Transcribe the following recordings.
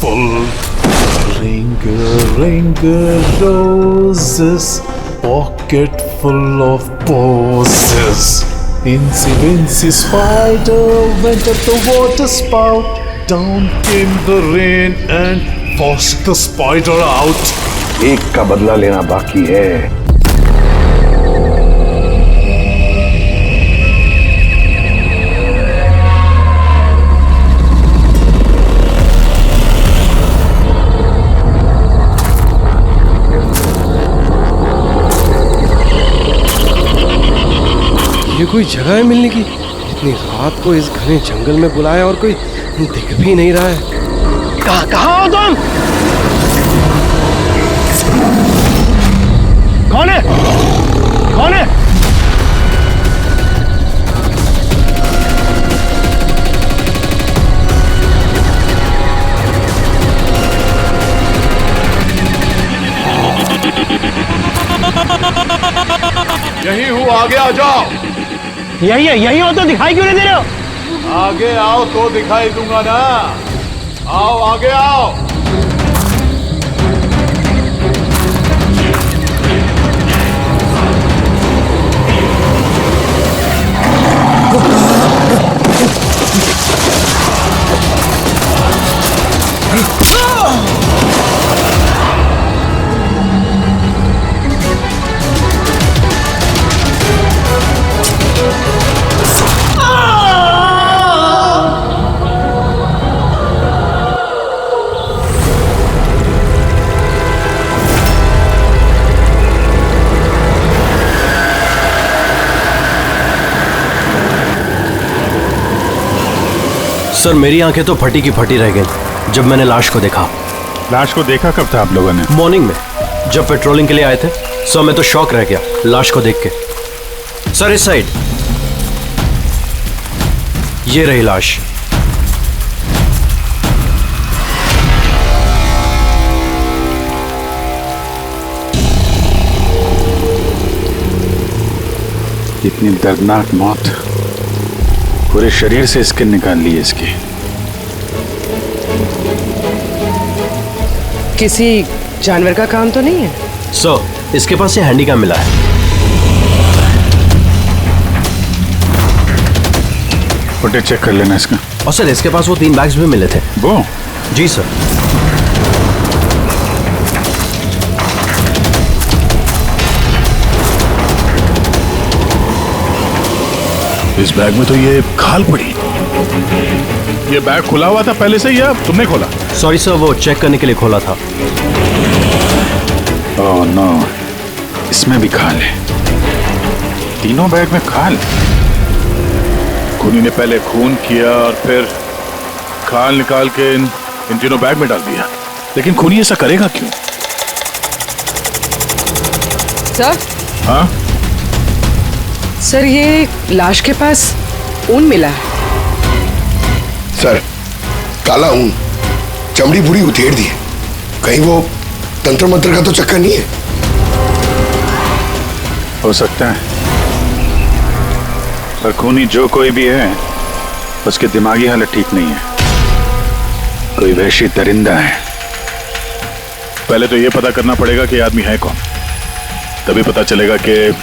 full. Ring roses, pocket full of posies. Incy Wincy Spider went at the water spout. Down came the rain and forced the spider out. एक का बदला लेना बाकी है. ये कोई जगह है मिलने की? इतनी रात को इस घने जंगल में बुलाया और कोई दिख भी नहीं रहा है. कहाँ हो तुम? कौन है? कौन है? यही हूँ, आगे आ जाओ. यही है, यही हो तो दिखाई क्यों नहीं दे रहे हो? आगे आओ तो दिखाई दूंगा ना. आओ आगे आओ. सर मेरी आंखें तो फटी की फटी रह गई जब मैंने लाश को देखा. लाश को देखा कब था आप लोगों ने? मॉर्निंग में जब पेट्रोलिंग के लिए आए थे. सर मैं तो शॉक रह गया लाश को देख के. सर इस साइड ये रही लाश. इतनी दर्दनाक मौत. पूरे शरीर से स्किन निकाल ली है इसकी. किसी जानवर का काम तो नहीं है? सर इसके पास ये हैंडीकैम मिला है. फुटेज चेक कर लेना इसका. और सर इसके पास वो 3 बैग्स भी मिले थे. वो? जी सर. इस बैग में तो ये खाल पड़ी. ये बैग खुला हुआ था पहले से या तुमने खोला? सॉरी सर वो चेक करने के लिए खोला था. ओह नो, इसमें भी खाल है. तीनों बैग में खाल. खूनी ने पहले खून किया और फिर खाल निकाल के इन तीनों बैग में डाल दिया. लेकिन खूनी ऐसा करेगा क्यों? सर? हाँ सर ये लाश के पास ऊन मिला है. सर काला ऊन, चमड़ी पूरी उधेड़ दी है. कहीं वो तंत्र मंत्र का तो चक्कर नहीं है? हो सकता है, पर खूनी जो कोई भी है उसकी दिमागी हालत ठीक नहीं है. कोई वहशी दरिंदा है. पहले तो ये पता करना पड़ेगा कि आदमी है कौन. तभी पता चलेगा कि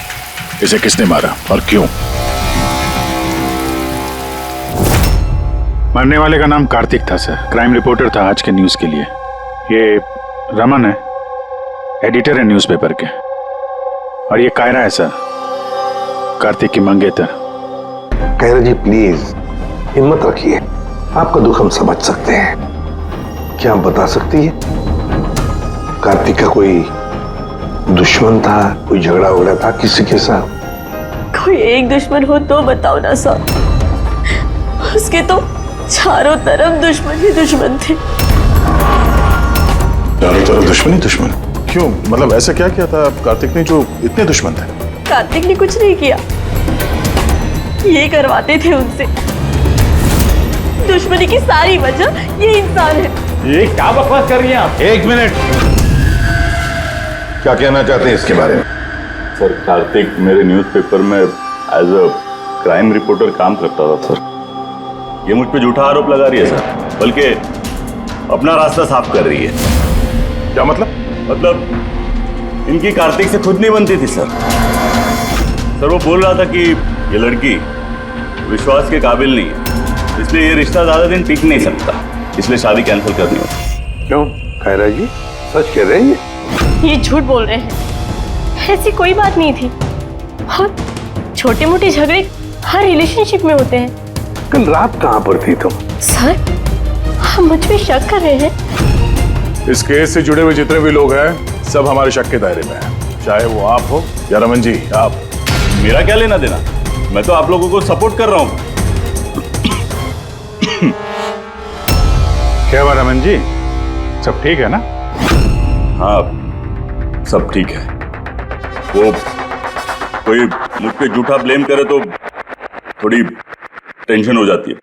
इसे किसने मारा और क्यों. मरने वाले का नाम कार्तिक था सर. क्राइम रिपोर्टर था आज के न्यूज के लिए. ये रमन है, एडिटर है न्यूज़पेपर के. और ये कायरा है सर, कार्तिक की मंगेतर. कायरा जी प्लीज हिम्मत रखिए. आपका दुख हम समझ सकते हैं. क्या आप बता सकती है कार्तिक का कोई दुश्मन था, कोई झगड़ा वगड़ा था किसी के साथ? कोई एक दुश्मन हो तो बताओ ना साहब. उसके तो चारों तरफ दुश्मन ही दुश्मन थे. चारों तरफ दुश्मन ही दुश्मन? क्यों, मतलब ऐसा क्या किया था कार्तिक ने जो इतने दुश्मन थे? कार्तिक ने कुछ नहीं किया, ये करवाते थे उनसे. दुश्मनी की सारी वजह ये इंसान है. ये क्या बकवास कर रही हैं आप? एक मिनट, क्या कहना चाहते हैं इसके बारे में? सर कार्तिक मेरे न्यूज़पेपर में एज अ क्राइम रिपोर्टर काम करता था सर. ये मुझ पे झूठा आरोप लगा रही है सर. बल्कि अपना रास्ता साफ कर रही है। क्या मतलब? मतलब इनकी कार्तिक से खुद नहीं बनती थी सर। सर वो बोल रहा था कि ये लड़की विश्वास के काबिल नहीं है, इसलिए ये रिश्ता ज्यादा दिन टिक नहीं सकता, इसलिए शादी कैंसिल करनी होगी। क्यों खैरा जी, सच कह रहे हैं ये झूठ बोल रहे हैं, ऐसी कोई बात नहीं थी। और छोटे मोटे झगड़े हर रिलेशनशिप में होते हैं। कल रात कहाँ पर थी तुम? सर आप मुझ पे शक कर रहे हैं? इस केस से जुड़े हुए जितने भी लोग हैं सब हमारे शक के दायरे में हैं, चाहे वो आप हो या रमन जी। आप, मेरा क्या लेना देना, मैं तो आप लोगों को सपोर्ट कर रहा हूँ। क्या हुआ रमन जी, सब ठीक है ना? हाँ सब ठीक है। वो कोई मुझ पे झूठा ब्लेम करे तो थोड़ी टेंशन हो जाती है।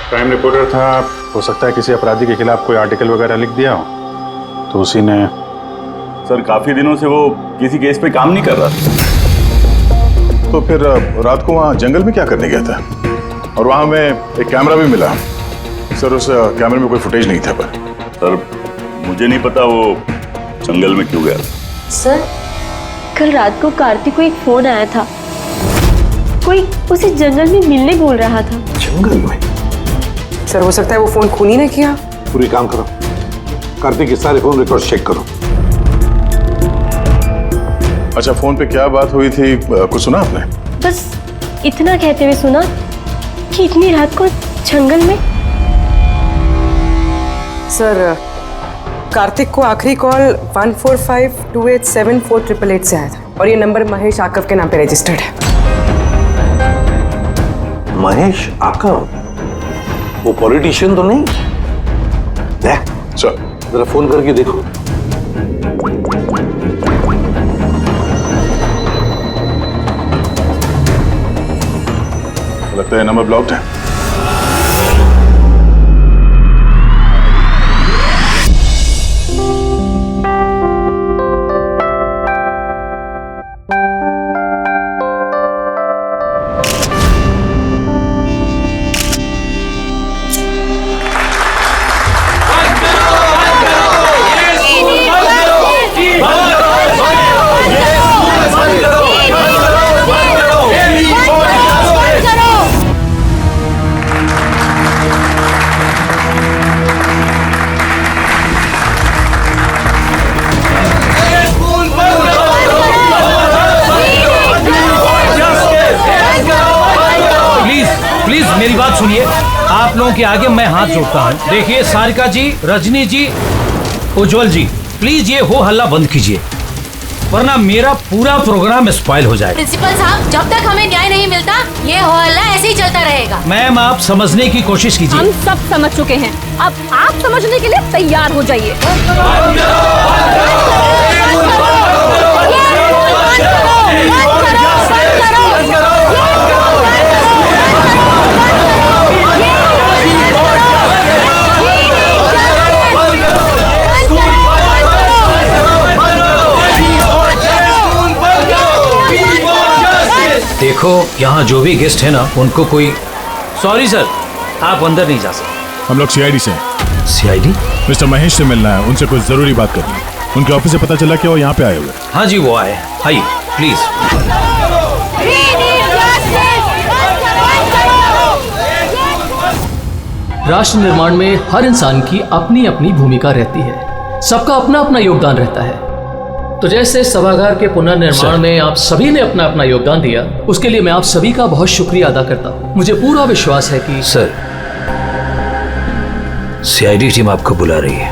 क्राइम रिपोर्टर था, हो सकता है किसी अपराधी के खिलाफ कोई आर्टिकल वगैरह लिख दिया हो, तो उसी ने। सर काफी दिनों से वो किसी केस पे काम नहीं कर रहा था। तो फिर रात को वहाँ जंगल में क्या करने गया था? और वहाँ हमें एक कैमरा भी मिला। सर उस कैमरे में कोई फुटेज नहीं था पर। सर मुझे नहीं पता वो जंगल में क्यों गया। सर कल रात को कार्तिक को एक फोन आया था, कोई उसे जंगल में मिलने बोल रहा था। जंगल में? सर हो सकता है वो फोन खूनी ने किया। पूरी काम करो, कार्तिक के सारे फोन रिकॉर्ड चेक करो। अच्छा फोन पे क्या बात हुई थी, कुछ सुना आपने? बस इतना कहते हुए सुना कि इतनी रात को जंगल में। सर कार्तिक को आखिरी कॉल 1452874888 से आया था और ये नंबर महेश आकव के नाम पे रजिस्टर्ड है। महेश आकव? वो पॉलिटिशियन तो नहीं? सर जरा फोन करके देखो। लगता है नंबर ब्लॉक्ड है। मेरी बात सुनिए, आप लोगों के आगे मैं हाथ जोड़ता हूँ। देखिए सारिका जी, रजनी जी, उज्जवल जी, प्लीज ये हो हल्ला बंद कीजिए, वरना मेरा पूरा प्रोग्राम स्पॉइल हो जाएगा। प्रिंसिपल साहब, जब तक हमें न्याय नहीं मिलता ये हो हल्ला ऐसे ही चलता रहेगा। मैम आप समझने की कोशिश कीजिए। हम सब समझ चुके हैं, अब आप समझने के लिए तैयार हो जाइए। देखो यहाँ जो भी गेस्ट है ना, उनको कोई। सॉरी सर, आप अंदर नहीं जा सकते। हम लोग सीआईडी से हैं। सीआईडी? मिस्टर महेश से मिलना है, उनसे कुछ जरूरी बात करनी है। उनके ऑफिस से पता चला कि वो यहाँ पे आए हुए। हाँ जी वो आए, आइए प्लीज। राष्ट्र निर्माण में हर इंसान की अपनी अपनी भूमिका रहती है, सबका अपना अपना योगदान रहता है। तो जैसे सभागार के पुनर्निर्माण में आप सभी ने अपना अपना योगदान दिया, उसके लिए मैं आप सभी का बहुत शुक्रिया अदा करता हूँ। मुझे पूरा विश्वास है कि सर सीआईडी टीम आपको बुला रही है।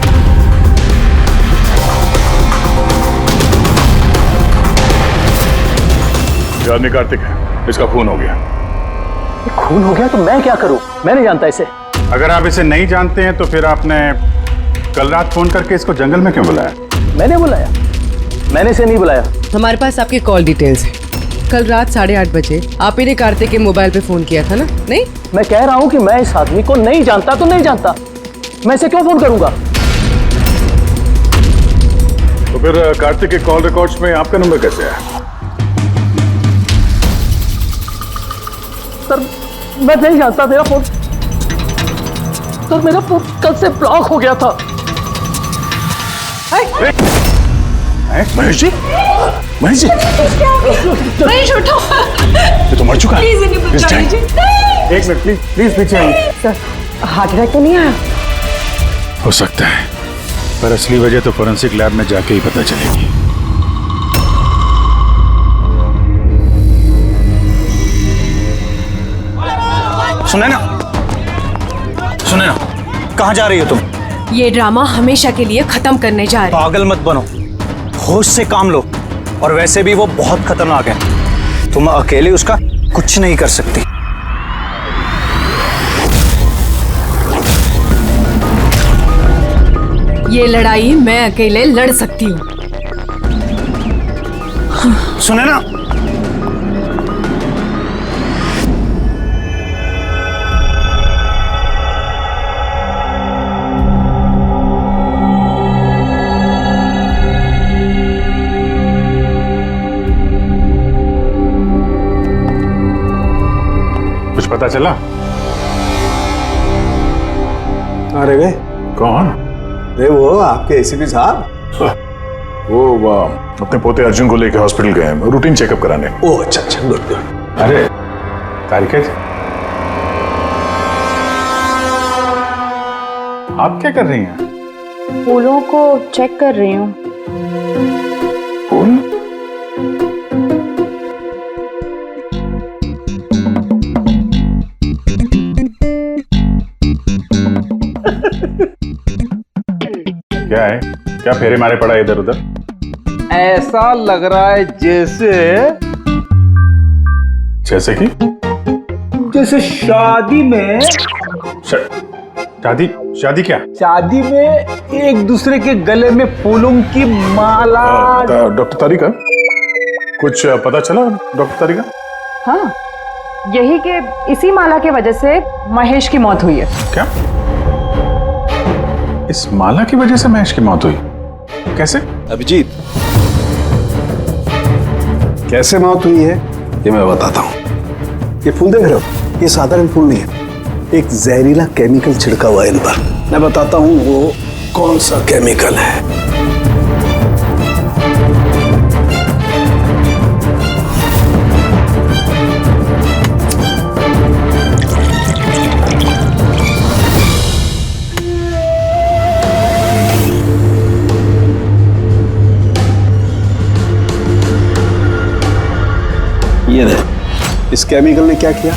ये आदमी कार्तिक है, इसका खून हो गया। खून हो गया तो मैं क्या करूं? मैं नहीं जानता इसे। अगर आप इसे नहीं जानते हैं तो फिर आपने कल रात फोन करके इसको जंगल में क्यों बुलाया? मैंने बुलाया? मैंने इसे नहीं बुलाया। हमारे पास आपकी कॉल डिटेल्स है। कल रात 8:30 बजे आप ही ने कार्तिक के मोबाइल पे फोन किया था ना? नहीं, मैं कह रहा हूँ कि मैं इस आदमी को नहीं जानता तो नहीं जानता, मैं इसे क्यों फोन करूंगा? तो फिर कार्तिक के कॉल रिकॉर्ड्स में आपका नंबर कैसे है? सर मैं नहीं जानता, मेरा फोन सर मेरा फोन कल से ब्लॉक हो गया था। महेश जी, महेश जी, महेश उठो, ये तो मर चुका है। प्लीज इन्हें बचा लीजिए। एक मिनट प्लीज, प्लीज पीछे आइए। सर हार्ट अटैक तो नहीं आया? हो सकता है, पर असली वजह तो फोरेंसिक लैब में जाके ही पता चलेगी। सुने ना, सुने ना, कहाँ जा रही हो तुम? ये ड्रामा हमेशा के लिए खत्म करने जा रहे। पागल मत बनो, होश से काम लो। और वैसे भी वो बहुत खतरनाक है, तुम अकेले उसका कुछ नहीं कर सकती। ये लड़ाई मैं अकेले लड़ सकती हूँ। सुने ना, कुछ पता चला? अरे वे कौन? रे वो आपके एसीपी साहब। वो अपने पोते अर्जुन को लेकर हॉस्पिटल गए हैं, रूटीन चेकअप कराने। ओह अच्छा अच्छा, गुड गुड। अरे तारिका जी, आप क्या कर रही हैं? फूलों को चेक कर रही हूँ। फूल? क्या है? क्या फेरे मारे पड़ा इधर उधर? ऐसा लग रहा है जैसे कि जैसे शादी में शादी क्या? शादी में एक दूसरे के गले में फूलों की माला। डॉक्टर तारिका, कुछ पता चला डॉक्टर तारिका? हाँ, यही कि इसी माला की वजह से महेश की मौत हुई है। क्या? इस माला की वजह से महेश की मौत हुई? कैसे? अभिजीत, कैसे मौत हुई है ये मैं बताता हूँ। ये फूल देख रहे हो, ये साधारण फूल नहीं है, एक जहरीला केमिकल छिड़का हुआ है इन पर। मैं बताता हूँ वो कौन सा केमिकल है। ये देख, इस केमिकल ने क्या किया?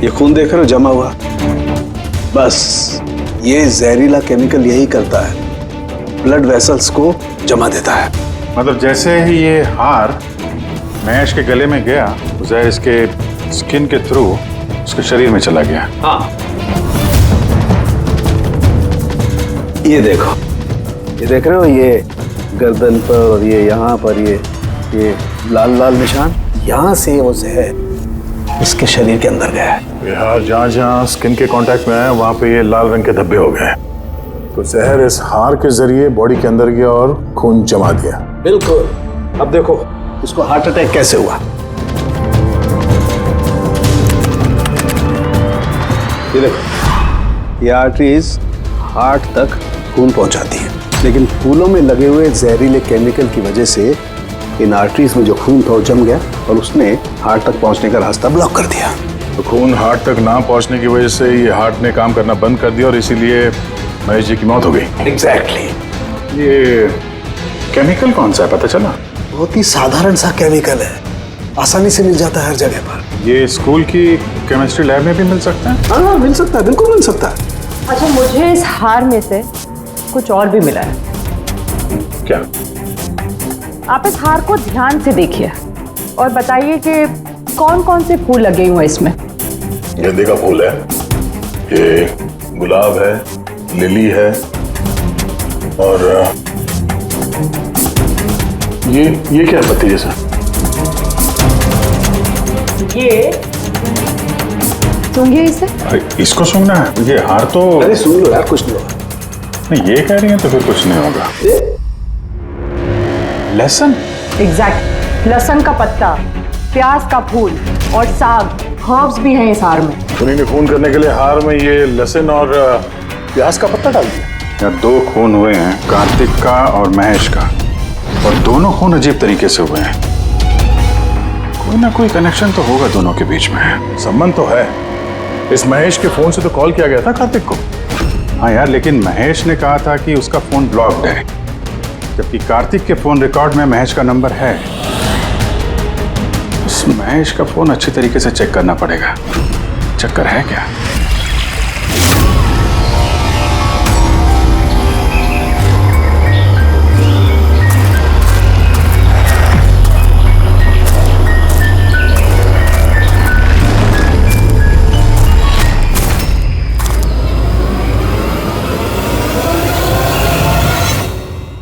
ये खून देख रहे हो जमा हुआ, बस ये जहरीला केमिकल यही करता है, ब्लड वेसल्स को जमा देता है। मतलब जैसे ही ये हार महेश के गले में गया, जहर इसके स्किन के थ्रू उसके शरीर में चला गया। हाँ, ये देखो, ये देख रहे हो, ये गर्दन पर और ये यहाँ पर ये लाल लाल निशान, यहाँ से वो जहर इसके शरीर के अंदर गया है। यार जहाँ जहाँ स्किन के कांटेक्ट में आया वहाँ पे ये लाल रंग के धब्बे हो गए, तो जहर इस हार के जरिए बॉडी के अंदर गया और खून जमा दिया। बिल्कुल। अब देखो इसको हार्ट अटैक कैसे हुआ। ये देखो, ये आर्टरीज हार्ट तक खून पहुंचाती है, लेकिन फूलों में लगे हुए जहरीले केमिकल की वजह से इन आर्टरीज में जो खून था वो जम गया और उसने हार्ट तक पहुंचने का रास्ता ब्लॉक कर दिया। तो खून हार्ट तक ना पहुंचने की वजह से ये हार्ट ने काम करना बंद कर दिया और इसीलिए महेश जी की मौत हो गई। एग्जैक्टली। ये केमिकल कौन सा है पता चला? बहुत ही साधारण सा केमिकल है, आसानी से मिल जाता है हर जगह पर। ये स्कूल की केमिस्ट्री लैब में भी मिल सकता है? हाँ मिल सकता है, बिल्कुल मिल सकता है। अच्छा, मुझे इस हार में से कुछ और भी मिला है। क्या? आप इस हार को ध्यान से देखिए और बताइए कि कौन कौन से फूल लगे हुए हैं इसमें। गेंदे का फूल है, ये गुलाब है, लिली है और ये क्या है पत्ती जैसा? ये सूंघिए इसे। अरे इसको सूंघना है? ये हार तो। अरे सूंघ लो यार, कुछ नहीं होगा। नहीं ये कह रही है तो फिर कुछ नहीं होगा। लहसुन? एग्जैक्ट, लहसुन का पत्ता, प्याज का फूल और साग हर्ब्स भी हैं इस हार में। उन्हीं ने खून करने के लिए हार में ये लहसुन और प्याज का पत्ता डाल दिया। यहाँ 2 खून हुए हैं, कार्तिक का और महेश का, और दोनों खून अजीब तरीके से हुए हैं। कोई ना कोई कनेक्शन तो होगा दोनों के बीच में, संबंध तो है। इस महेश के फोन से तो कॉल किया गया था कार्तिक को। हाँ यार, लेकिन महेश ने कहा था कि उसका फोन ब्लॉक्ड है, जबकि कार्तिक के फोन रिकॉर्ड में महेश का नंबर है। उस महेश का फोन अच्छी तरीके से चेक करना पड़ेगा, चक्कर है क्या?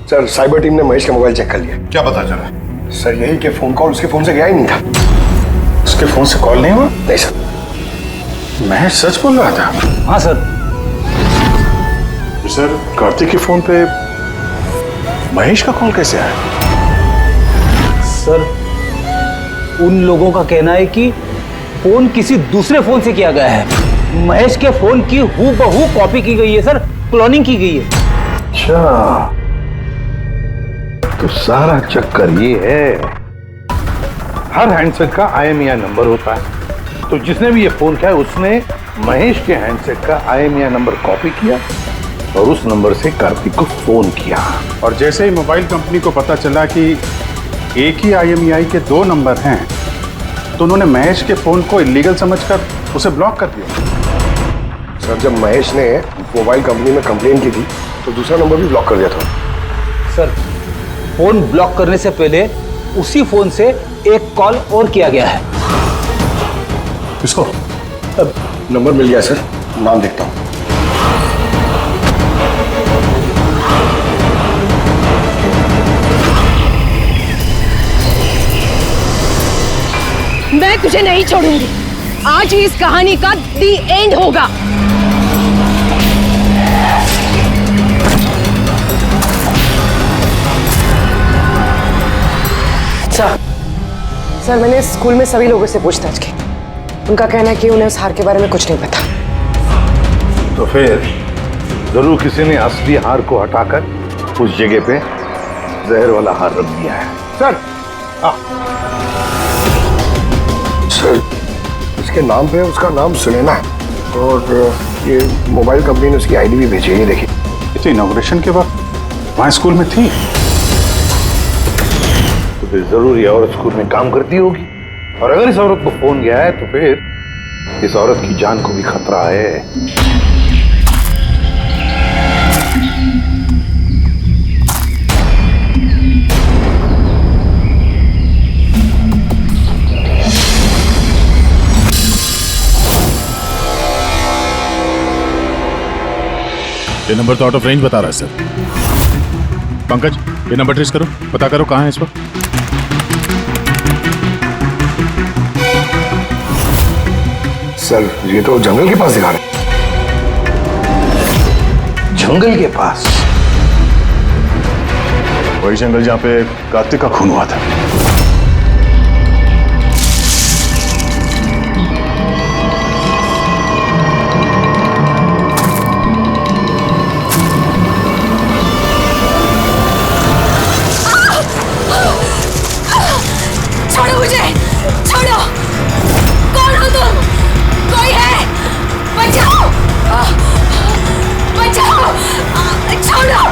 सर, साइबर टीम ने महेश का मोबाइल चेक कर लिया। क्या पता चला? सर, यही कि फोन कॉल उसके फोन से गया ही नहीं था। उसके फोन से कॉल नहीं हुआ? नहीं सर। महेश सच बोल रहा था? हाँ सर। सर, कार्तिक के फोन पे महेश का कॉल कैसे आया? सर, उन लोगों का कहना है कि फोन किसी दूसरे फोन से किया गया है। महेश के फोन की हूबहू कॉपी की गई है सर, क्लोनिंग की गई है। अच्छा, तो सारा चक्कर ये है, हर हैंडसेट का IMEI नंबर होता है, तो जिसने भी ये फोन किया उसने महेश के हैंडसेट का IMEI नंबर कॉपी किया और उस नंबर से कार्तिक को फोन किया। और जैसे ही मोबाइल कंपनी को पता चला कि एक ही IMEI के 2 नंबर हैं, तो उन्होंने महेश के फोन को इलीगल समझकर उसे ब्लॉक कर दिया। सर, जब महेश ने मोबाइल कंपनी में कंप्लेन की थी तो दूसरा नंबर भी ब्लॉक कर दिया था। सर, फोन ब्लॉक करने से पहले उसी फोन से एक कॉल और किया गया है। किसको? अब नंबर मिल गया सर, नाम देखता हूं। मैं तुझे नहीं छोड़ूंगी। आज ही इस कहानी का दी एंड होगा। सर, मैंने स्कूल में सभी लोगों से पूछताछ की। उनका कहना है कि उन्हें उस हार के बारे में कुछ नहीं पता। तो फिर जरूर किसी ने असली हार को हटाकर उस जगह पे जहर वाला हार रख दिया है। सर, सर, इसके नाम पे उसका नाम सुनैना है और ये मोबाइल कंपनी ने उसकी ID भी भेजी है, ये देखिए। ये तो इनॉग्रेशन के वक्त वहाँ स्कूल में थी। तो फिर जरूर ये औरत स्कूल में काम करती होगी, और अगर इस औरत को फोन गया है तो फिर इस औरत की जान को भी खतरा है। ये नंबर तो आउट ऑफ रेंज बता रहा है सर। पंकज, ये नंबर ट्रेस करो, पता करो कहाँ है इस वक्त। सर, ये तो जंगल के पास दिखा रहे। जंगल के पास? वही जंगल जहाँ पे कार्तिक का खून हुआ था। छोड़ो मुझे, छोड़ो। कौन हो तुम? कोई है? बचाओ, बचाओ, छोड़ो।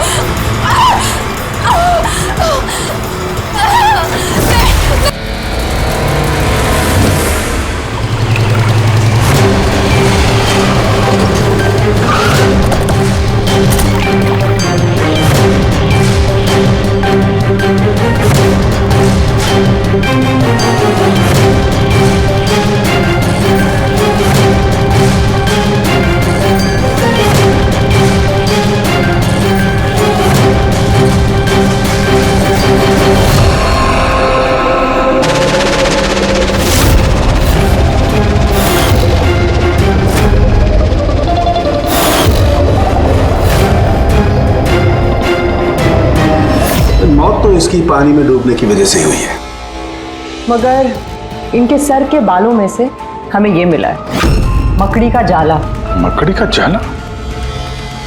मौत तो इसकी पानी में डूबने की वजह से हुई है। मगर इनके सर के बालों में से हमें ये मिला है, मकड़ी का जाला। मकड़ी का जाला?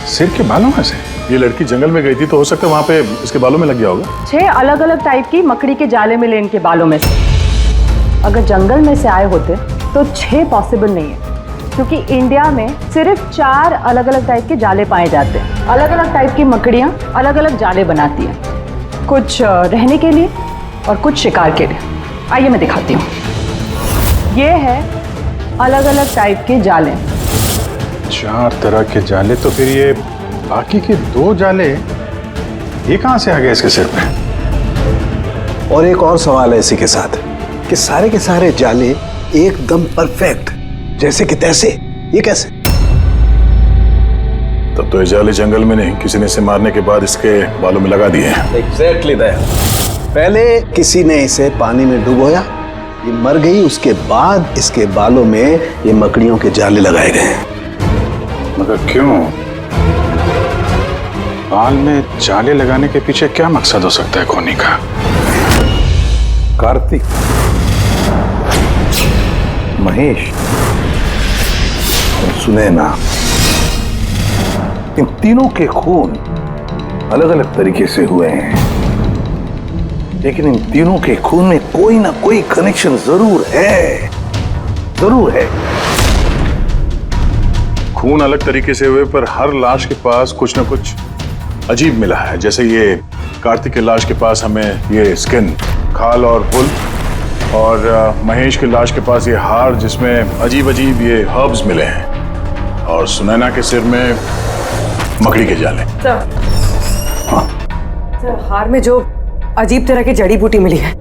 सिर के बालों में से? ये लड़की जंगल में गई थी तो हो सकता है वहां पे इसके बालों में लग गया होगा। 6 अलग अलग टाइप की मकड़ी के जाले मिले इनके बालों में से। अगर जंगल में से आए होते तो 6 पॉसिबल नहीं है, क्योंकि इंडिया में सिर्फ 4 अलग अलग टाइप के जाले पाए जाते हैं। अलग अलग टाइप की मकड़ियाँ अलग अलग जाले बनाती हैं, कुछ रहने के लिए और कुछ शिकार के लिए। आइए मैं दिखाती हूँ। ये है अलग अलग टाइप के जाले। 4 तरह के जाले, तो फिर ये बाकी के 2 जाले ये कहां से आ गए इसके सिर पे? और एक और सवाल है इसी के साथ कि सारे के सारे जाले एकदम परफेक्ट जैसे कि तैसे, ये कैसे? तब तो ये जाले जंगल में नहीं, किसी ने इसे मारने के बाद इसके बालों में लगा दिए हैं। Exactly that. पहले किसी ने इसे पानी में डुबोया, ये मर गई, उसके बाद इसके बालों में ये मकड़ियों के जाले लगाए गए हैं। मगर क्यों? बाल में जाले लगाने के पीछे क्या मकसद हो सकता है खोनी का? कार्तिक, महेश और सुनैना, इन तीनों के खून अलग अलग तरीके से हुए हैं, लेकिन इन तीनों के खून में कोई ना कोई कनेक्शन जरूर है, जरूर है। खून अलग तरीके से हुए पर हर लाश के पास कुछ ना कुछ अजीब मिला है। जैसे ये कार्तिक की लाश के पास हमें ये स्किन, खाल और पुल, और महेश की लाश के पास ये हार जिसमें अजीब अजीब ये हर्ब्स मिले हैं, और सुनैना के सिर में मकड़ी के जाले। सर, हार में जो अजीब तरह की जड़ी बूटी मिली है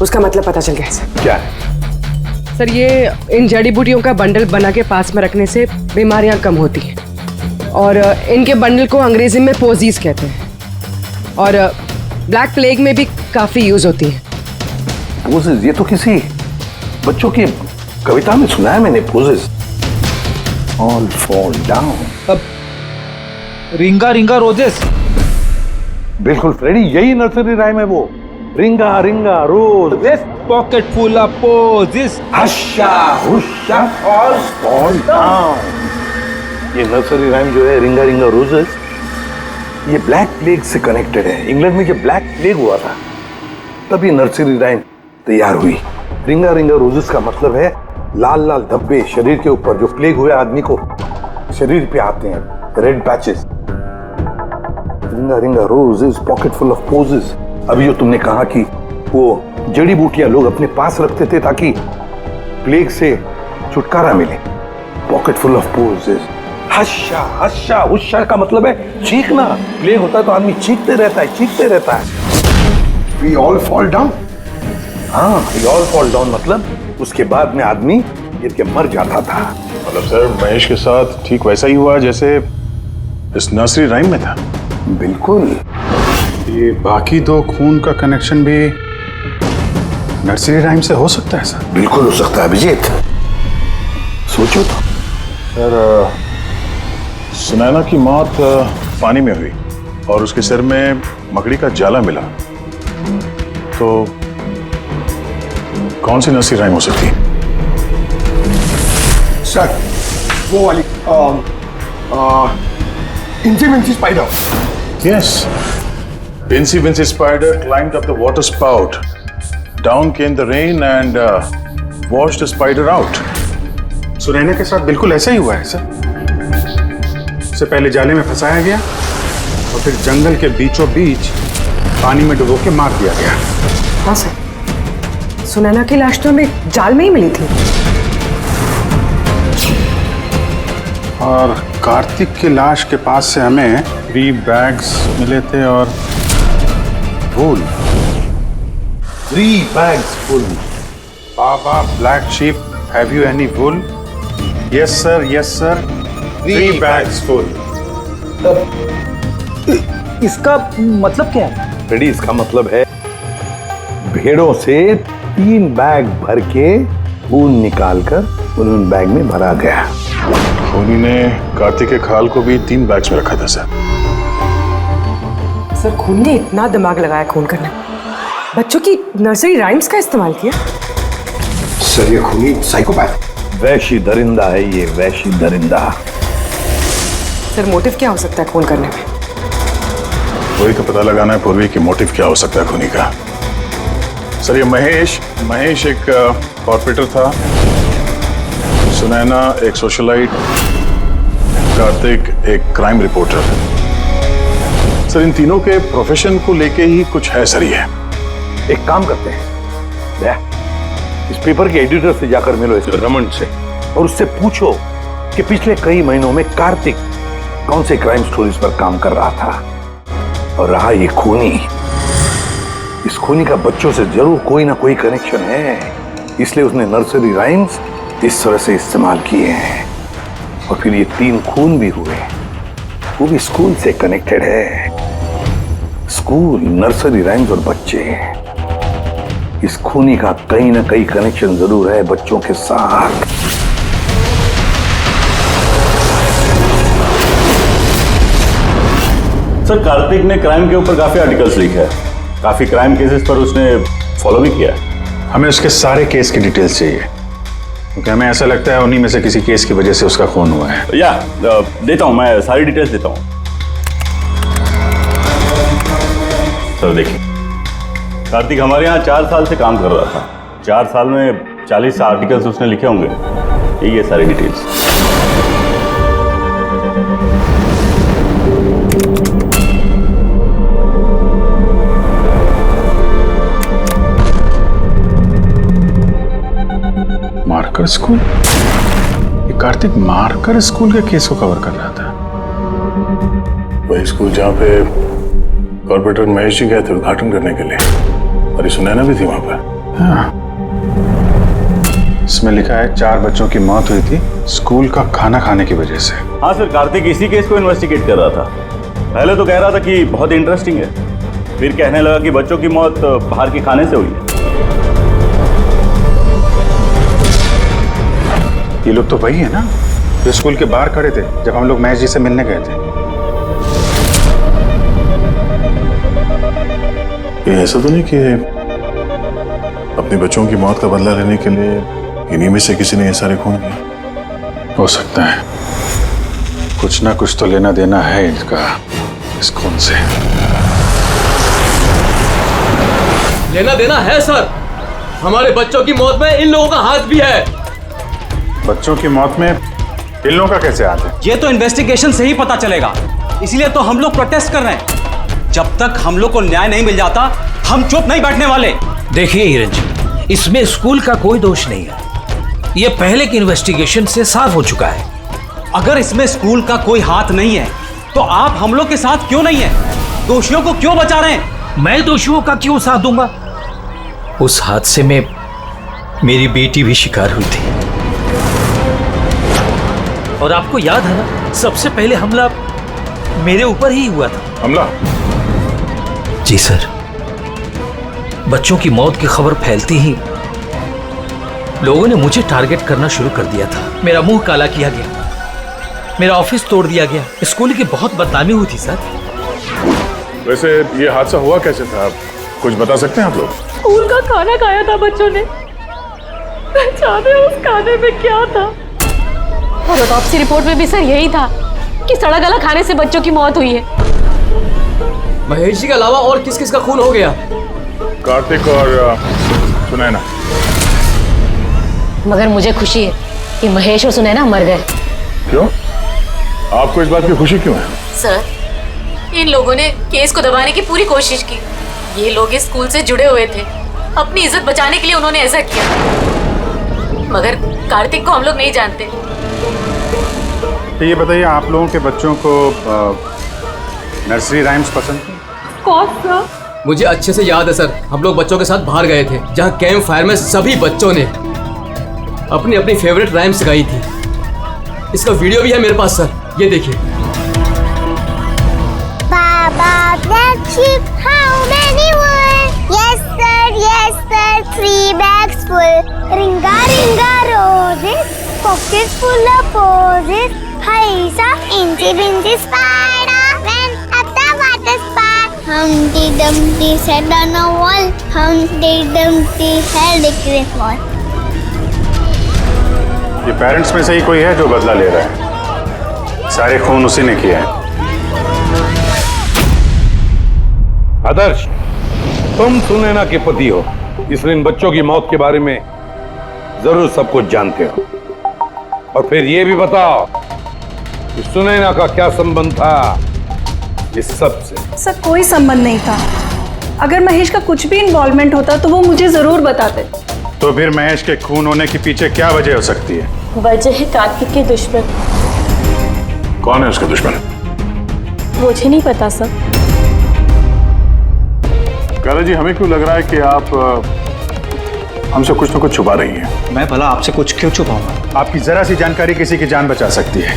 उसका मतलब पता चल गया सर। क्या है? सर, ये इन जड़ी बूटियों का बंडल बना के पास में रखने से बीमारियां कम होती हैं, और इनके बंडल को अंग्रेजी में पोजीज कहते हैं, और ब्लैक प्लेग में भी काफी यूज होती हैं। पोजेस? ये तो किसी बच्चों की कविता में सुना है मैंने। Posies all fall down. अब रिंगा रिंगा रोजेस। बिल्कुल फ्रेडी, यही नर्सरी राइम है वो। Ringa ringa rose, pocket full of posies, husha husha all fall down. ये नर्सरी राइम जो है, रिंगा रिंगा रोजेस, ये ब्लैक प्लेग से कनेक्टेड है। इंग्लैंड में जब ब्लैक प्लेग हुआ था तब ये नर्सरी राइम तैयार हुई। रिंगा रिंगा रोजेस का मतलब है लाल लाल धब्बे शरीर के ऊपर जो प्लेग हुए आदमी को शरीर पे आते हैं, red patches. Ringa ringa roses, pocket full of posies. अभी जो तुमने कहा कि वो जड़ी बूटियां लोग अपने पास रखते थे ताकि प्लेग से छुटकारा मिले, पॉकेट फुल ऑफ पोजेस। हश्शा हश्शा हुश्शा का मतलब है चीखना। प्लेग होता है तो आदमी चीखते रहता है, चीखते रहता है। We all fall down. हाँ, वी ऑल फॉल डाउन मतलब उसके बाद में आदमी गिर के मर जाता था। मतलब सर, महेश के साथ ठीक वैसा ही हुआ जैसे इस नर्सरी राइम में था। बिल्कुल। ये बाकी 2 खून का कनेक्शन भी नर्सरी राइम से हो सकता है सर? बिल्कुल हो सकता है अभिजीत, सोचो तो। सर, सुनैना की मौत पानी में हुई और उसके सिर में मकड़ी का जाला मिला, तो कौन सी नर्सरी राइम हो सकती है? सर, वो वाली Incy Wincy spider. Yes. Incy Wincy Spider climbed up the water spout. Down came the rain and washed the spider out. Sunaina के साथ बिल्कुल ऐसा ही हुआ है सर। उसे पहले जाले में फंसाया गया और फिर जंगल के बीचों बीच पानी में डुबो के मार दिया गया। हाँ सर, सुनैना की लाश तो हमें जाल में ही मिली थी। और कार्तिक की लाश के पास से हमें 3 बैग्स मिले थे और वूल। 3 bags full. Baa baa black sheep, have you any wool? Yes sir, yes sir, 3 bags full. इसका मतलब क्या है? रेडी, इसका मतलब है भेड़ों से 3 बैग भर के ऊन निकालकर उन बैग में भरा गया। खूनी ने कार्तिक के खाल को भी 3 बैग्स में रखा था सर। सर, खून ने इतना दिमाग लगाया खून करने, बच्चों की नर्सरी राइम्स का इस्तेमाल किया। सर, ये खूनी साइकोपैथ, वैशी दरिंदा है ये, वैशी दरिंदा। सर मोटिव क्या हो सकता है खून करने में? वही तो पता लगाना है पूर्वी की मोटिव क्या हो सकता है खूनी का। सर ये महेश एक कॉर्पोरेटर था, सुनैना एक सोशलाइट, कार्तिक एक क्राइम रिपोर्टर। सर इन तीनों के प्रोफेशन को लेके ही कुछ है सर ये। एक काम करते हैं, इस पेपर के एडिटर से जाकर मिलो, इस रमन से, और उससे पूछो कि पिछले कई महीनों में कार्तिक कौन से क्राइम स्टोरीज पर काम कर रहा था। और रहा ये खूनी, इस खूनी का बच्चों से जरूर कोई ना कोई कनेक्शन है, इसलिए उसने नर्सरी राइम्स इस तरह से इस्तेमाल किए हैं। और फिर ये 3 खून भी हुए, वो भी स्कूल से कनेक्टेड है। स्कूल, नर्सरी राइम्स और बच्चे, इस खूनी का कहीं ना कहीं कनेक्शन जरूर है बच्चों के साथ। सर कार्तिक ने क्राइम के ऊपर काफी आर्टिकल्स लिखे हैं, काफी क्राइम केसेस पर उसने फॉलो भी किया है। हमें उसके सारे केस की डिटेल्स चाहिए, क्योंकि हमें ऐसा लगता है उन्हीं में से किसी केस की वजह से उसका खून हुआ है। या देता हूं, मैं सारी डिटेल्स देता हूं। सर देखिए, कार्तिक हमारे यहाँ 4 साल से काम कर रहा था। 4 साल में 40 आर्टिकल्स उसने लिखे होंगे। यही है सारी डिटेल्स। Marker school? ये कार्तिक मार्कर स्कूल के केस को कवर कर रहा था। वही स्कूल जहाँ पे कॉर्पोरेटर महेश जी गए थे उद्घाटन करने के लिए, और ये सुनैना भी थी वहां पर। हाँ। इसमें लिखा है 4 बच्चों की मौत हुई थी स्कूल का खाना खाने की वजह से। हाँ सर, कार्तिक इसी केस को इन्वेस्टिगेट कर रहा था। पहले तो कह रहा था कि बहुत इंटरेस्टिंग है, फिर कहने लगा कि बच्चों की मौत बाहर के खाने से हुई है। ये लोग तो वही है ना जो स्कूल के बाहर खड़े थे जब हम लोग महेश जी से मिलने गए थे। ये ऐसा तो नहीं कि अपने बच्चों की मौत का बदला लेने के लिए इन्हीं में से किसी ने ये सारे खून किए? हो सकता है, कुछ ना कुछ तो लेना देना है इनका इस खून से। लेना देना है सर, हमारे बच्चों की मौत में इन लोगों का हाथ भी है। बच्चों की मौत में इन लोगों का कैसे हाथ है? ये तो इन्वेस्टिगेशन से ही पता चलेगा, इसलिए तो हम लोग प्रोटेस्ट कर रहे हैं। जब तक हम लोग को न्याय नहीं मिल जाता हम चुप नहीं बैठने वाले। देखिए हिरन जी, इसमें स्कूल का कोई दोष नहीं है, ये पहले की इन्वेस्टिगेशन से साफ हो चुका है। अगर इसमें स्कूल का कोई हाथ नहीं है तो आप हम लोग के साथ क्यों नहीं है? दोषियों को क्यों बचा रहे हैं? मैं दोषियों का क्यों साथ दूंगा? उस हादसे में मेरी बेटी भी शिकार हुई थी, और आपको याद है ना, सबसे पहले हमला मेरे ऊपर ही हुआ था। हमला? जी सर, बच्चों की मौत की खबर फैलती ही लोगों ने मुझे टारगेट करना शुरू कर दिया था। मेरा मुंह काला किया गया, मेरा ऑफिस तोड़ दिया गया, स्कूल की बहुत बदनामी हुई थी सर। वैसे ये हादसा हुआ कैसे था, आप कुछ बता सकते हैं आप लोग? स्कूल का खाना खाया था बच्चों ने, जाने उस खाने में क्या था। और ऑटोप्सी रिपोर्ट में भी सर यही था कि सड़ा गला खाने से बच्चों की मौत हुई है। महेश जी के अलावा और किस किस का खून हो गया? कार्तिक और सुनैना। मगर मुझे खुशी है कि महेश और सुनैना मर गए। क्यों? आपको इस बात की खुशी क्यों है? सर, इन लोगों ने केस को दबाने की पूरी कोशिश की। ये लोग इस स्कूल से जुड़े हुए थे, अपनी इज्जत बचाने के लिए उन्होंने ऐसा किया। मगर कार्तिक को हम लोग नहीं जानते। तो ये बताइए, आप लोगों के बच्चों को नर्सरी राइम्स पसंद है? कौन सा? मुझे अच्छे से याद है सर, हम लोग बच्चों के साथ बाहर गए थे जहाँ कैंप फायर में सभी बच्चों ने अपनी अपनी फेवरेट राइम्स गाई थी। इसका वीडियो भी है मेरे पास सर, ये देखिए। Baba, black sheep, how many were? Yes sir, 3 bags full. Ringa, ringa, roses, pockets full of posies. Haisa, incy, bincy, spider, went up the water spout. Humpty Dumpty sat on a wall. Humpty Dumpty had a great fall. कि parents में से ही कोई है जो बदला ले रहा है। सारे खून उसी ने किए हैं। आदर्श, तुम सुनैना के पति हो, इसलिए इन बच्चों की मौत के बारे में जरूर सब कुछ जानते हो। और फिर ये भी बताओ कि सुनैना का क्या संबंध था इस सब से? सर कोई संबंध नहीं था। अगर महेश का कुछ भी इन्वॉल्वमेंट होता तो वो मुझे जरूर बताते। तो फिर महेश के खून होने के पीछे क्या वजह हो सकती है? वजह है कार्तिक के दुश्मन। कौन है उसका दुश्मन? मुझे नहीं पता सर। काला जी, हमें क्यों लग रहा है कि आप हमसे कुछ न कुछ छुपा रही हैं? मैं भला आपसे कुछ क्यों छुपाऊंगा? आपकी जरा सी जानकारी किसी की जान बचा सकती है।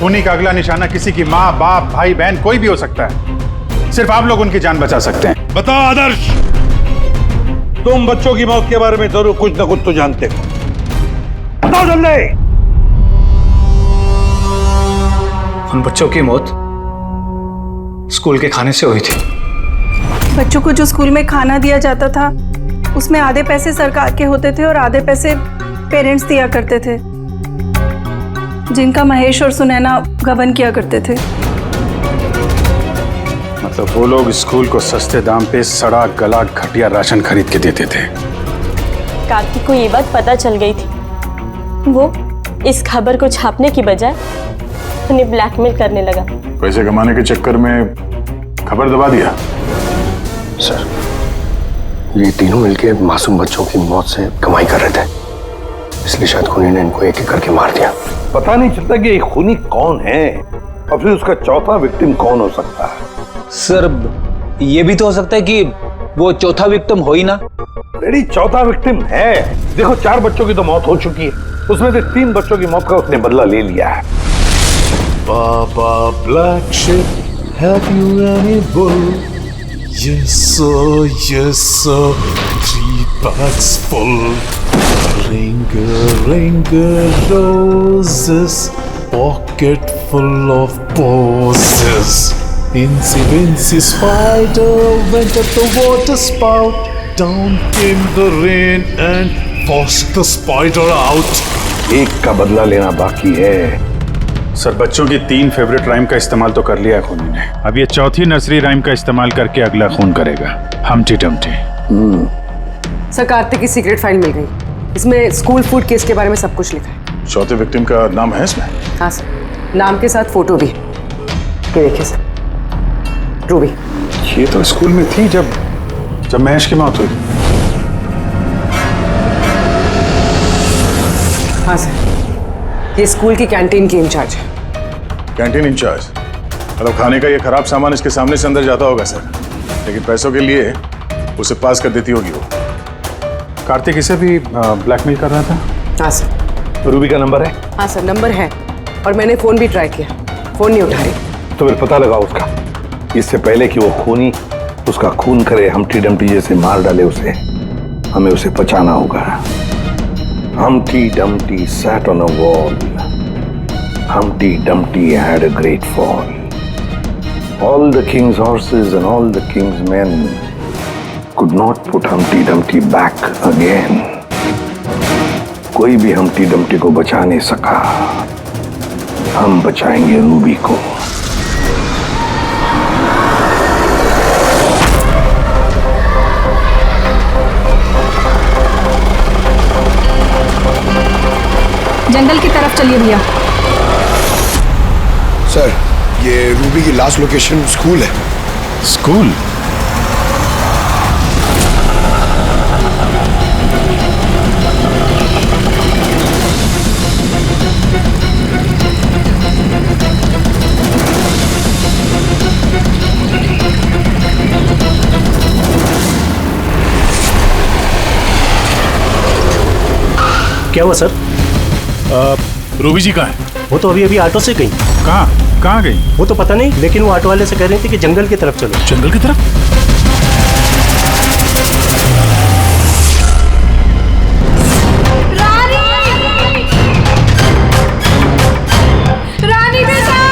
खूनी का अगला निशाना किसी की माँ, बाप, भाई, बहन कोई भी हो सकता है। सिर्फ आप लोग उनकी जान बचा सकते हैं। बताओ आदर्श, तुम बच्चों की मौत के बारे में जरूर कुछ न कुछ तो जानते हो। बताओ जल्दी। उन बच्चों की मौत स्कूल के खाने से हुई थी। बच्चों को जो स्कूल में खाना दिया जाता था उसमें आधे पैसे सरकार के होते थे और आधे पैसे पेरेंट्स दिया करते थे, जिनका महेश और सुनैना गबन किया करते थे। मतलब वो लोग स्कूल को सस्ते दाम पे सड़ा गला घटिया राशन खरीद के देते थे। कार्तिक को ये बात पता चल गई थी। वो इस खबर को छापने की बजाय उन्हें ब्लैकमेल करने लगा। पैसे कमाने के चक्कर में खबर दबा दिया। सर, ये तीनों मिलके मासूम बच्चों की मौत से कमाई कर रहे थे, इसलिए शायद खूनी ने इनको एक एक करके मार दिया। पता नहीं चलता कि ये खूनी कौन है और फिर उसका चौथा विक्टिम कौन हो सकता है। सर, ये भी तो हो सकता है कि वो चौथा विक्टिम हो ही ना। रेडी, चौथा विक्टिम है। देखो, 4 बच्चों की तो मौत हो चुकी है, उसमें से 3 बच्चों की मौत का उसने बदला ले लिया है। Baba Black Sheep, have you any bull? Yes sir, yes sir, 3 bags full. Ring a roses, pocket full of posies. Incy Wincy Spider went at the water spout. Down came the rain and forced the spider out. एक का बदला लेना बाकी है। Sir, बच्चों की 3 favourite rhyme का इस्तेमाल तो कर लिया है खूनी ने। अब ये चौथी नर्सरी राइम का इस्तेमाल करके अगला खून करेगा, हमटी डमटी। सर, कार्तिक की सीक्रेट फाइल मिल गई। इसमें स्कूल फूड केस के बारे में सब कुछ लिखा है। चौथे विक्टिम का नाम है इसमें? हाँ सर, नाम के साथ फोटो भी। ये देखिए सर, रूबी। ये तो स्कूल में थी जब महेश की मौत हुई। हाँ सर, ये स्कूल की कैंटीन की इंचार्ज है। Canteen incharge? मतलब खाने का ये खराब सामान इसके सामने से अंदर जाता होगा सर, लेकिन पैसों के लिए उसे पास कर देती होगी वो। कार्तिक इसे भी ब्लैकमेल कर रहा था। हाँ सर। रूबी का नंबर है? हाँ सर, नंबर है और मैंने फोन भी ट्राई किया, फोन नहीं उठा रही। तो फिर पता लगाओ उसका, इससे पहले कि वो खूनी उसका खून करे, हमटी डमटी जैसे मार डाले उसे। हमें उसे बचाना होगा। Humpty Dumpty sat on a wall. Humpty Dumpty had a great fall. All the king's horses and all the king's men could not put Humpty Dumpty back again. कोई भी Humpty Dumpty को बचा नहीं सका। हम बचाएंगे रूबी को। जंगल की तरफ चलिए भैया। सर, ये रूबी की लास्ट लोकेशन स्कूल है। स्कूल? क्या हुआ सर? रूबी जी कहाँ है? वो तो अभी ऑटो से गई। कहाँ गई? वो तो पता नहीं, लेकिन वो ऑटो वाले से कह रही थी कि जंगल की तरफ चलो। जंगल की तरफ? रानी बेटा!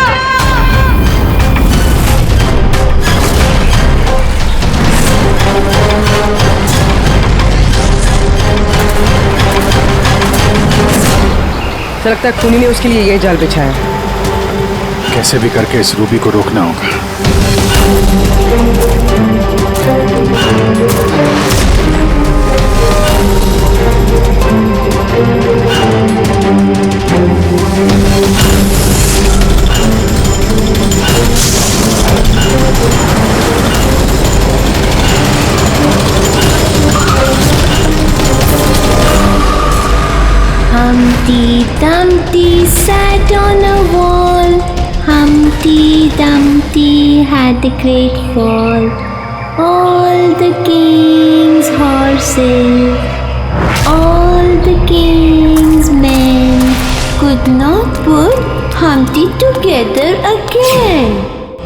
ऐसा लगता है खूनी ने उसके लिए ये जाल बिछाया। कैसे भी करके इस रूबी को रोकना होगा। Humpty Dumpty sat on a wall. Humpty Dumpty had a great fall. All the king's horses, all the king's men could not put Humpty together again.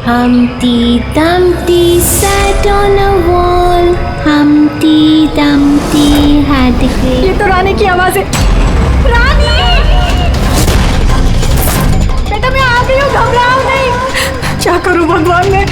Humpty Dumpty sat on a wall. Humpty Dumpty had a great... ये तो रानी की आवाज है। रानी! बेटा मैं आ गई हूँ, घबराओ नहीं। क्या करूँ भगवान मैं?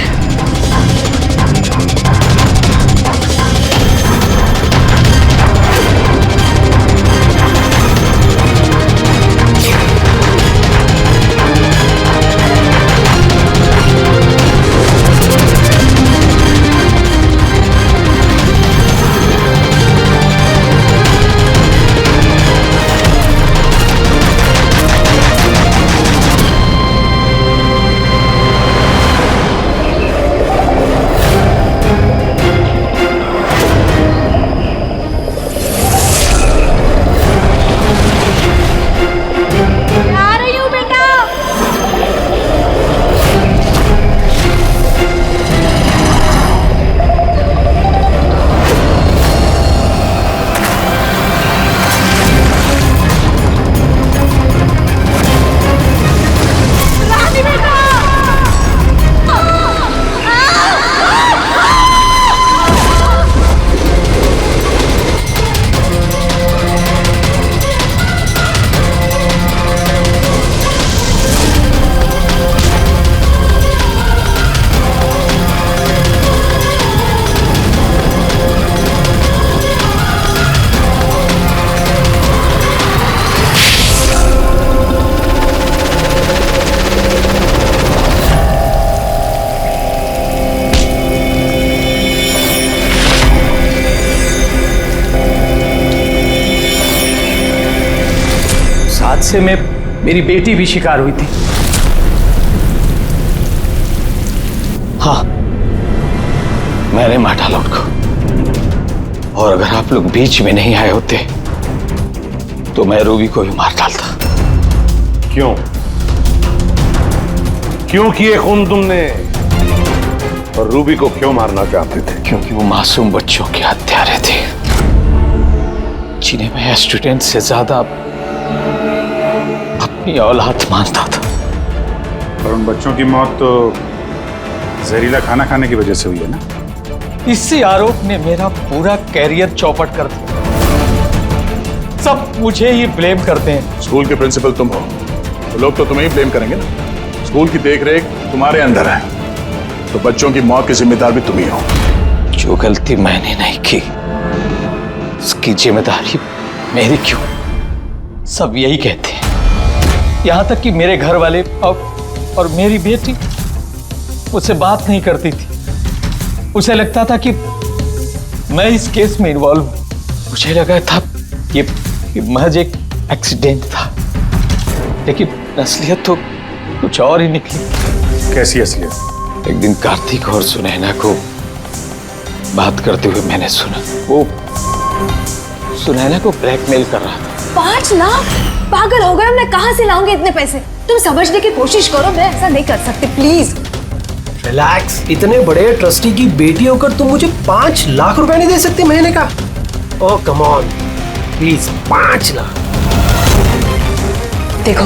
हादसे में मेरी बेटी भी शिकार हुई थी। हाँ, मैंने मार डाला उनको। और अगर आप लोग बीच में नहीं आए होते तो मैं रूबी को भी मार डालता। क्यों? क्यों किए खून तुमने? और रूबी को क्यों मारना चाहते थे? क्योंकि वो मासूम बच्चों के हत्यारे थे, जिन्हें मैं स्टूडेंट से ज्यादा अपनी औलाद मानता था। और उन बच्चों की मौत तो जहरीला खाना खाने की वजह से हुई है ना? इसी आरोप ने मेरा पूरा कैरियर चौपट कर दिया। सब मुझे ही ब्लेम करते हैं। स्कूल के प्रिंसिपल तुम हो तो लोग तो तुम्हें ही ब्लेम करेंगे ना। स्कूल की देखरेख तुम्हारे अंदर है तो बच्चों की मौत के जिम्मेदार भी तुम ही हो। जो गलती मैंने नहीं की उसकी जिम्मेदारी मेरी क्यों? सब यही कहते हैं। यहां तक कि मेरे घर वाले और मेरी बेटी मुझसे बात नहीं करती थी। उसे लगता था कि मैं इस केस में इन्वॉल्व हूं। मुझे लगा था ये महज एक एक्सीडेंट था, लेकिन असलियत तो कुछ और ही निकली। कैसी असलियत? एक दिन कार्तिक और सुनैना को बात करते हुए मैंने सुना। वो सुनैना को ब्लैकमेल कर रहा था। 5 लाख? पागल हो गए? मैं कहां से लाऊंगी इतने पैसे? तुम समझने की कोशिश करो, मैं ऐसा नहीं कर सकती, प्लीज। रिलैक्स। इतने बड़े ट्रस्टी की बेटी होकर तुम मुझे 5 लाख रुपए नहीं दे सकती महीने का? ओह कम ऑन प्लीज, 5 लाख। देखो,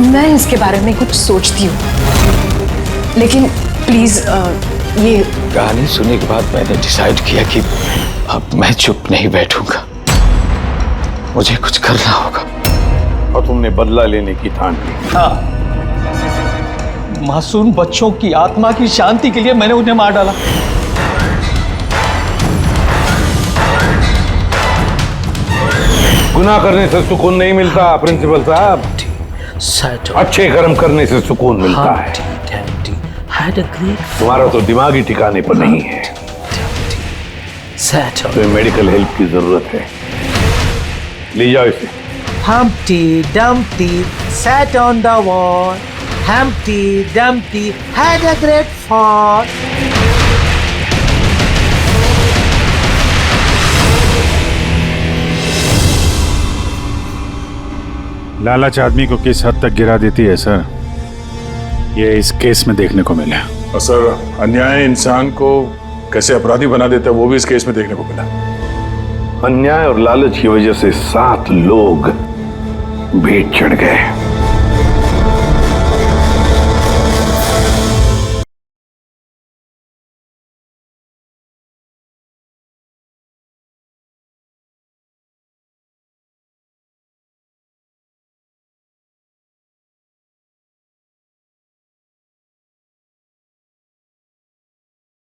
मैं इसके बारे में कुछ सोचती हूँ, लेकिन प्लीज ये कहानी सुनने के बाद मैंने डिसाइड किया कि अब मैं चुप नहीं बैठूंगा, मुझे कुछ करना होगा। और तुमने बदला लेने की ठान ली? हाँ, मासूम बच्चों की आत्मा की शांति के लिए मैंने उन्हें मार डाला। गुनाह करने से सुकून नहीं मिलता प्रिंसिपल साहब, अच्छे कर्म करने से सुकून मिलता है। तुम्हारा तो दिमाग ही ठिकाने पर नहीं है, तुम्हें मेडिकल हेल्प की जरूरत है, ले जाओ इसे। Humpty Dumpty sat on the wall. Humpty Dumpty had a great fall. लालच आदमी को किस हद तक गिरा देती है सर, ये इस केस में देखने को मिला। और सर, अन्याय इंसान को कैसे अपराधी बना देता है वो भी इस केस में देखने को मिला। अन्याय और लालच की वजह से 7 लोग भेंट चढ़ गए।